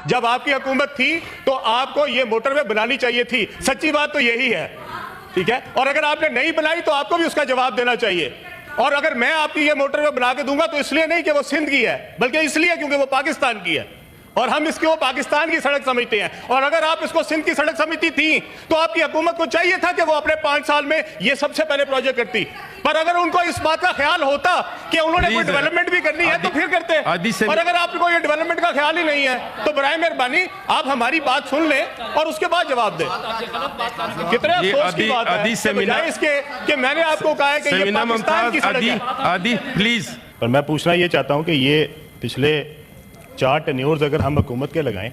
जब आपकी हुकूमत थी तो आपको ये मोटरवे बनानी चाहिए थी। सच्ची बात तो यही है, ठीक है। और अगर आपने नहीं बनाई तो आपको भी उसका जवाब देना चाहिए। और अगर मैं आपकी ये मोटरवे बना के दूंगा तो इसलिए नहीं कि वो सिंध की है, बल्कि इसलिए क्योंकि वो पाकिस्तान की है और हम इसको वो पाकिस्तान की सड़क समझते हैं। और अगर आप इसको सिंध की सड़क समझती थी तो आपकी हुकूमत को चाहिए था कि वो अपने 5 साल में ये सबसे पहले प्रोजेक्ट करती। पर अगर उनको इस बात का ख्याल होता कि उन्होंने कोई डेवलपमेंट भी करनी है तो फिर करते। और अगर आपको ये डेवलपमेंट का ख्याल ही नहीं है तो बराए मेहरबानी आप हमारी बात सुन लें और उसके बाद जवाब दें। कितने अफसोस की बात है बजाय इसके कि मैंने आपको कहा है कि ये पाकिस्तान की सड़क है। आदि प्लीज। पर मैं पूछना ये चाहता हूं कि ये पिछले 4 टेन्योर्स अगर हम हुकूमत के लगाएं,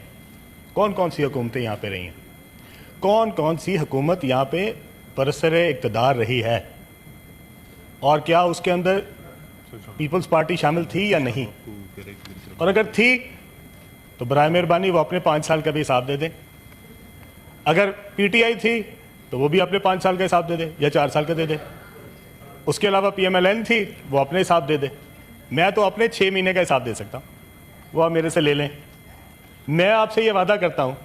कौन कौन सी हुकूमतें यहाँ पे रही हैं, कौन कौन सी हुकूमत यहाँ पे बरसरे इक़्तिदार रही है, और क्या उसके अंदर पीपल्स पार्टी शामिल थी या नहीं, और अगर थी तो बराए मेहरबानी वो अपने 5 साल का भी हिसाब दे दें। अगर पीटीआई थी तो वो भी अपने 5 साल का हिसाब दे दे या 4 साल का दे दे। उसके अलावा पीएमएलएन थी वो अपने हिसाब दे दे। मैं तो अपने 6 महीने का हिसाब दे सकता हूँ, वो आप मेरे से ले लें। मैं आपसे ये वादा करता हूँ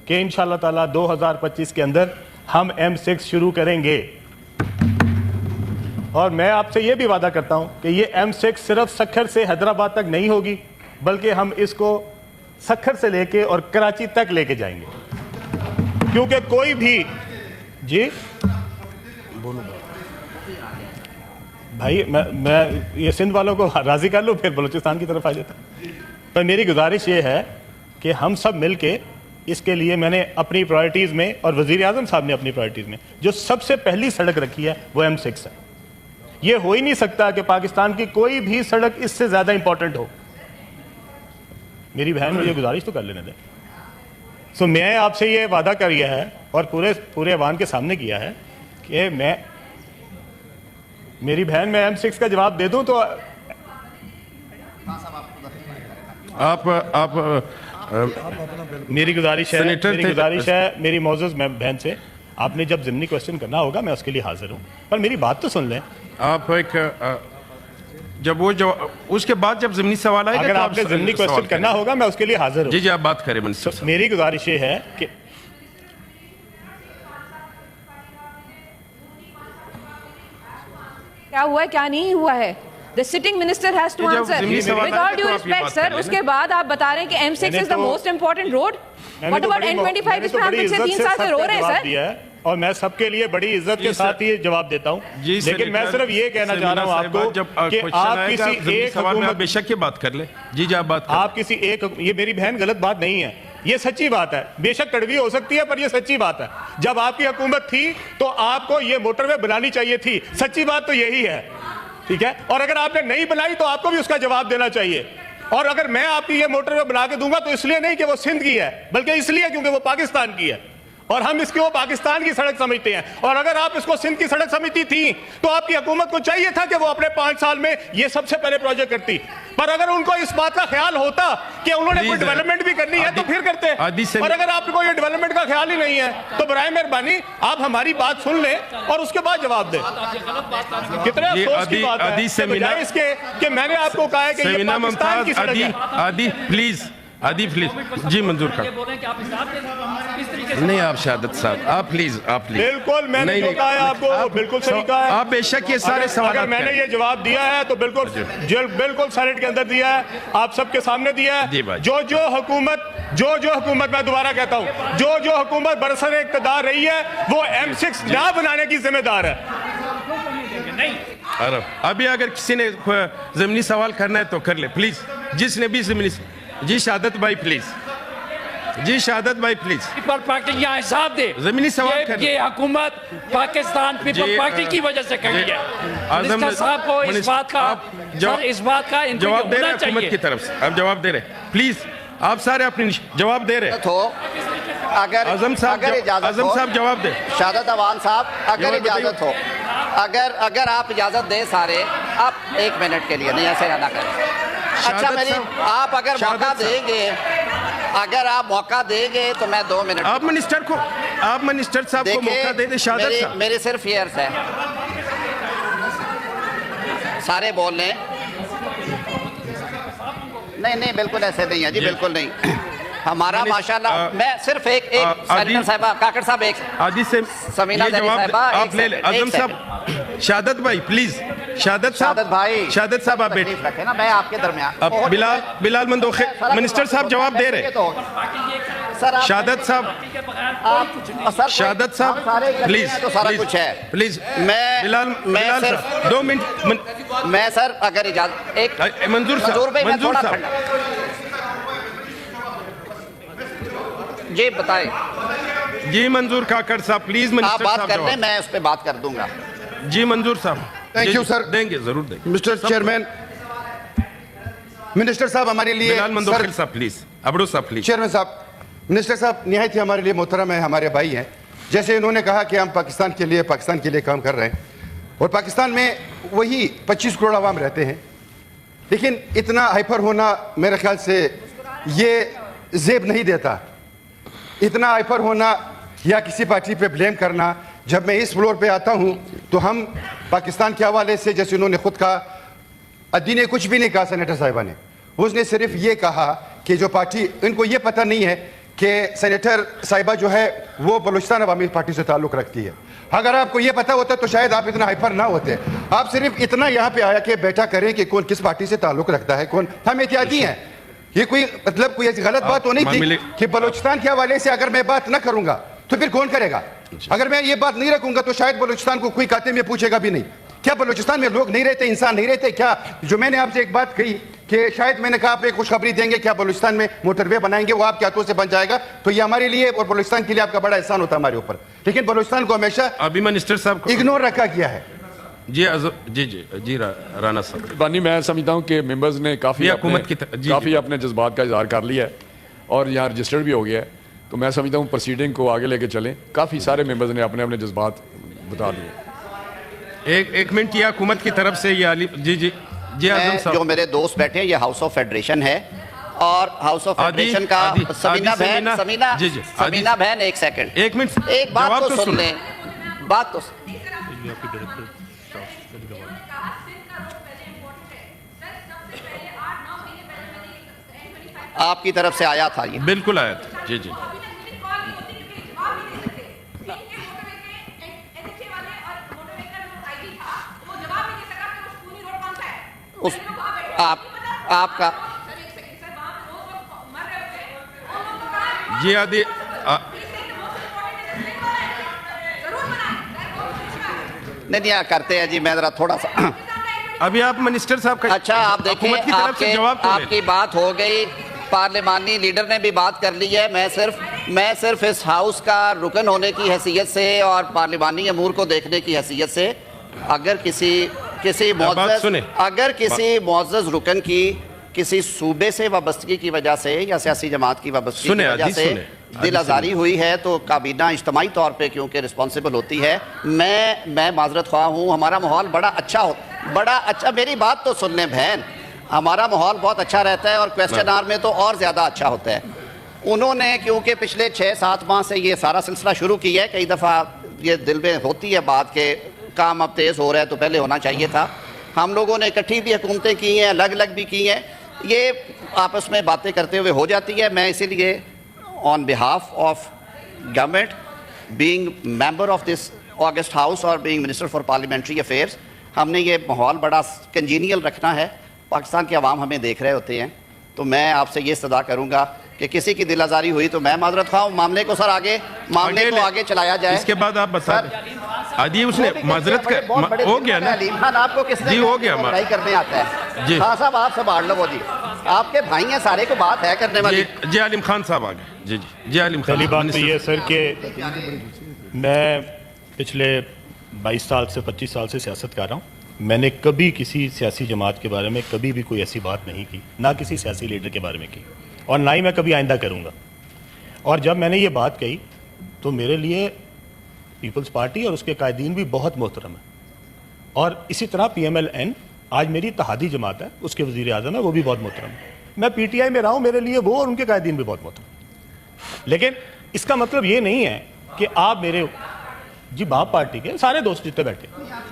कि इंशाअल्लाह ताला 2025 के अंदर हम M6 शुरू करेंगे। और मैं आपसे ये भी वादा करता हूँ कि ये M6 सिर्फ सक्खर से हैदराबाद तक नहीं होगी, बल्कि हम इसको सक्खर से लेके और कराची तक लेके जाएंगे। क्योंकि कोई भी जी बोलो भाई, मैं ये सिंध वालों को राजी कर लूँ फिर बलूचिस्तान की तरफ आ जाता। पर मेरी गुजारिश ये है कि हम सब मिल के इसके लिए, मैंने अपनी प्रायोरिटीज़ में और वज़ीर आज़म साहब ने अपनी प्रायोरिटीज़ में जो सबसे पहली सड़क रखी है वो M6 है। ये हो ही नहीं सकता कि पाकिस्तान की कोई भी सड़क इससे ज़्यादा इंपॉर्टेंट हो। मेरी बहन मुझे गुजारिश तो कर लेने दें। सो मैं आपसे ये वादा किया है और पूरे अवाम के सामने किया है कि मेरी बहन मैं M6 का जवाब दे दूं तो आप मेरी गुजारिश है मेरी मोअज़्ज़ज़ बहन से, आपने जब ज़िमनी क्वेश्चन करना होगा मैं उसके लिए हाजिर हूं, पर मेरी बात तो सुन लें। आप एक जब वो जो उसके बाद जब ज़िमनी सवाल आएगा अगर आपने ज़िमनी क्वेश्चन करना होगा मैं उसके लिए हाजिर हूं। जी आप बात करें मिनिस्टर साहब। मेरी गुजारिश ये है कि क्या हुआ है क्या नहीं हुआ है, The sitting minister has to answer. With all due respect, sir, उसके बाद आप बता रहे हैं कि M6 is the most important road. What about N25 इस पर हम पिछले 3 साल से रो रहे हैं सर। और मैं सबके लिए बड़ी इज्जत के साथ ही जवाब देता हूँ, लेकिन मैं सिर्फ ये कहना चाह रहा हूँ आपको कि आप किसी एक हुकूमत, बेशक की बात कर ले। जी आप बात आप किसी एक, ये मेरी बहन गलत बात नहीं है, ये सच्ची बात है। बेशक कड़वी हो सकती है पर ये सच्ची बात है। जब आपकी हुकूमत थी तो आपको ये मोटरवे बनानी चाहिए थी। सच्ची बात तो यही है, ठीक है। और अगर आपने नहीं बनाई तो आपको भी उसका जवाब देना चाहिए। और अगर मैं आपकी ये मोटरवे बना के दूंगा तो इसलिए नहीं कि वो सिंध की है, बल्कि इसलिए क्योंकि वो पाकिस्तान की है और हम इसको पाकिस्तान की सड़क समझते हैं। और अगर आप इसको सिंध की सड़क समझती थी तो आपकी हुकूमत को चाहिए था कि वो अपने 5 साल में ये सबसे पहले प्रोजेक्ट करती। पर अगर उनको इस बात का ख्याल होता कि उन्होंने कोई डेवलपमेंट भी करनी है तो फिर करते। और अगर आपको ये डेवलपमेंट का ख्याल ही नहीं है तो बराए मेहरबानी आप हमारी बात सुन लें और उसके बाद जवाब दें। कितने अफसोस की बात है बजाय इसके कि मैंने आपको कहा है कि ये पाकिस्तान की सड़क है। आदि प्लीज जी मंजूर कर नहीं आप शहादत साहब आप प्लीज बिल्कुल मैंने जो कहा है आपको बिल्कुल सही कहा है। आप बेशक ये सारे सवाल अगर मैंने ये जवाब दिया है तो बिल्कुल सेनेट के अंदर दिया है, आप सबके सामने दिया है। जो हुकूमत मैं दोबारा कहता हूँ जो हुकूमत बरसरे इक़्तिदार रही है वो M6 ना बनाने की जिम्मेदार है। अभी अगर किसी ने ज़मीनी सवाल करना है तो कर ले प्लीज, जिसने भी ज़मीनी। जी शहादत भाई प्लीज, जी शहादत भाई प्लीज। पीपल पार्टी यहाँ हिसाब दे, ज़मीनी सवाल ये हुकूमत पाकिस्तान पीपल पार्टी की वजह से कही है। मिनिस्टर साहब को इस बात का जवाब दे रहे हुकूमत की तरफ से, आप जवाब दे रहे प्लीज, आप सारे अपनी जवाब दे रहे हो। अगर आजम साहब जवाब दे। शहादत अवान साहब अगर इजाजत हो, अगर आप इजाजत दे सारे, आप 1 मिनट के लिए नहीं ऐसे ना करें। अच्छा मेरी आप अगर मौका देंगे तो मैं 2 मिनट। आप मिनिस्टर साहब को मौका दे दे। शहादत साहब मेरे सिर्फ ये अर्ज है, सारे बोल लें। नहीं बिल्कुल ऐसे नहीं है जी, बिल्कुल नहीं। हमारा माशाल्लाह, मैं सिर्फ एक सेनेटर साहिबा, काकड़ साहब एक आदि से समीना ये जरी जवाब साहिबा, आप ले एक आजम सेकंड। साहब, शहादत भाई प्लीज, शहादत भाई, शहादत साहब आप बैठिए। तकलीफ रखे ना, मैं आपके दरमियान। अब बिलाल मंदोखे मिनिस्टर साहब जवाब दे रहे सर आप- शहादत साहब, सर, शहादत साहब हम सारे एक प्लीज, तो सारा कुछ है। प्लीज मैं बिलाल सिर्फ- साहब 2 मिनट मैं सर अगर इजाजत एक मंजूर भाई, साहब, मैं मंजूर थोड़ा साहब, जी बताएं। जी मंजूर काकड़ साहब प्लीज, आप मिनिस्टर बात साहब कर लें, जवाब। मैं उस पर बात कर दूंगा। जी मंजूर साहब, Thank जी, you, sir. देंगे, जरूर देंगे। मिस्टर चेयरमैन, मिनिस्टर साहब हमारे लिए बिलाल मंदोखे साहब प्लीज, अबड़ो साहब प्लीज। चेयरमैन साहब, मिनिस्टर साहब निहायत ही हमारे लिए मोहतरम है, हमारे भाई हैं। जैसे इन्होंने कहा कि हम पाकिस्तान के लिए काम कर रहे हैं, और पाकिस्तान में वही 25 करोड़ आवाम रहते हैं, लेकिन इतना हाइपर होना मेरे ख्याल से ये जेब नहीं देता। इतना हाइपर होना या किसी पार्टी पे ब्लेम करना, जब मैं इस फ्लोर पे आता हूं तो हम पाकिस्तान के हवाले से, जैसे उन्होंने खुद कहा, अद्दी ने कुछ भी नहीं कहा, सेनेटर साहिबा ने, उसने सिर्फ ये कहा कि जो पार्टी, इनको ये पता नहीं है कि सेनेटर साहिबा जो है वो बलूचिस्तान अवामी पार्टी से ताल्लुक़ रखती है। अगर आपको ये पता होता तो शायद आप इतना हाइपर ना होते। आप सिर्फ इतना यहाँ पे आया कि बैठा करें कि कौन किस पार्टी से ताल्लुक़ रखता है, कौन, हम एहतियाती हैं। ये कोई मतलब कोई ऐसी गलत बात तो नहीं थी कि बलूचिस्तान के हवाले से अगर मैं बात ना करूंगा तो फिर कौन करेगा? अगर मैं ये बात नहीं रखूंगा तो शायद बलूचिस्तान को कोई खाते में पूछेगा भी नहीं। क्या बलूचिस्तान में लोग नहीं रहते, इंसान नहीं रहते क्या? जो मैंने आपसे एक बात कही कि शायद मैंने कहा आप एक खुशखबरी देंगे, क्या बलूचिस्तान में मोटरवे बनाएंगे, वो आपके हाथों से बन जाएगा, तो ये हमारे लिए और बलूचिस्तान के लिए आपका बड़ा एहसान होता है हमारे ऊपर। लेकिन बलूचिस्तान को हमेशा अभी मिनिस्टर साहब को इग्नोर रखा गया है। जी जी जी जी राणा साहब, बानी, मैं समझता हूँ कि मेंबर्स ने काफ़ी ये हुकूमत की काफ़ी अपने जज्बात का इजहार कर लिया है और यहाँ रजिस्टर्ड भी हो गया है। तो मैं समझता हूँ प्रोसीडिंग को आगे लेके चलें। काफ़ी सारे मेंबर्स ने अपने अपने जज्बात बता दिए। एक मिनट, ये हुकूमत की तरफ से ये आली जी जी जी आजम साहब, जो मेरे दोस्त बैठे हैं, ये हाउस ऑफ फेडरेशन है, और हाउस ऑफ फेडरेशन का समीना बहन एक सेकंड, एक मिनट, एक बात जवाब तो सुन लें, बात तो आपकी तरफ से आया था, ये बिल्कुल आया था। जी जी उस आपका जी आदि नहीं करते हैं जी। मैं जरा थोड़ा सा अभी आप मिनिस्टर साहब का, अच्छा आप देखिए, हुकूमत की तरफ से जवाब तो ले। आपकी बात हो गई, पार्लिमानी लीडर ने भी बात कर ली है। मैं सिर्फ इस हाउस का रुकन होने की हैसियत से और पार्लिमानी अमूर को देखने की हैसियत से, अगर किसी मुअज़्ज़ज़ रुकन की किसी सूबे से वाबस्तगी की वजह से या सियासी जमात की वाबस्तगी की वजह से दिल आज़ारी हुई है, तो काबीना इज्तिमाई तौर पे क्योंकि रिस्पॉन्सिबल होती है। मैं माजरत ख्वाह हूँ। हमारा माहौल बड़ा अच्छा, मेरी बात तो सुन लें बहन, हमारा माहौल बहुत अच्छा रहता है और क्वेश्चन आवर में तो और ज़्यादा अच्छा होता है। उन्होंने क्योंकि पिछले 6-7 माह से ये सारा सिलसिला शुरू किया है, कई दफ़ा ये दिल में होती है बात के काम अब तेज़ हो रहा है तो पहले होना चाहिए था। हम लोगों ने इकट्ठी भी हुकूमतें की हैं, अलग अलग भी की हैं, ये आपस में बातें करते हुए हो जाती है। मैं इसीलिए on behalf of government, being member of this august house और being minister for parliamentary affairs, हमने ये माहौल बड़ा कंजीनियल रखना है। पाकिस्तान के अवाम हमें देख रहे होते हैं, तो मैं आपसे ये सदा करूँगा कि किसी की दिल आज़ारी हुई तो मैं माजरत खाऊँ, मामले को आगे चलाया जाए। इसके बाद आप बता आदि उसने माजरत का हो गया ना, अलीम खान आपको किसने जी हो गया लड़ाई करने आता है जी। हाँ साहब आप संभाल लो, वो जी आपके भाई हैं सारे को बात है करने वाली। जी आलिम खान साहब आ गए। जी जी जी आलिम खान। पहली बात तो ये सर कि मैं पिछले 22 साल से 25 साल से सियासत कर रहा हूँ। मैंने कभी किसी सियासी जमात के बारे में कभी भी कोई ऐसी बात नहीं की, ना किसी सियासी लीडर के बारे में की, और ना ही मैं कभी आइंदा करूँगा। और जब मैंने ये बात कही तो मेरे लिए पीपल्स पार्टी और उसके कायदीन भी बहुत मोहतरम है, और इसी तरह PMLN आज मेरी इत्तेहादी जमात है, उसके वज़ीर आज़म है, वो भी बहुत मोहतरम है। मैं PTI में रहा हूँ, मेरे लिए वो और उनके कायदीन भी बहुत मोहतरम। लेकिन इसका मतलब ये नहीं है कि आप मेरे जी बाप पार्टी के सारे दोस्त जितने बैठे,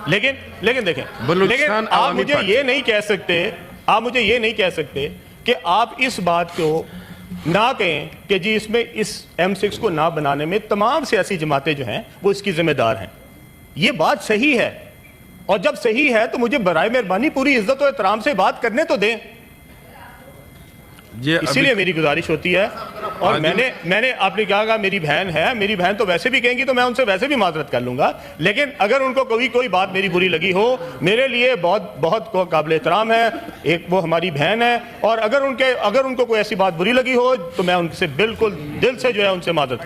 लेकिन देखें, लेकिन आप मुझे ये नहीं कह सकते कि आप इस बात को ना कहें कि जी इसमें इस M6 को ना बनाने में तमाम सियासी जमातें जो हैं वो इसकी जिम्मेदार हैं। ये बात सही है, और जब सही है तो मुझे बराए मेहरबानी पूरी इज्जत और एहतराम से बात करने तो दें। इसीलिए मेरी गुजारिश होती है। और मैंने आपने कहा मेरी बहन है, मेरी बहन तो वैसे भी कहेंगी तो मैं उनसे वैसे भी माजरत कर लूंगा, लेकिन अगर उनको कोई बात मेरी बुरी लगी हो, मेरे लिए बहुत बहुत काबिल एहतराम है, एक वो हमारी बहन है, और अगर उनको कोई ऐसी बात बुरी लगी हो तो मैं उनसे बिल्कुल दिल से जो है उनसे माजरत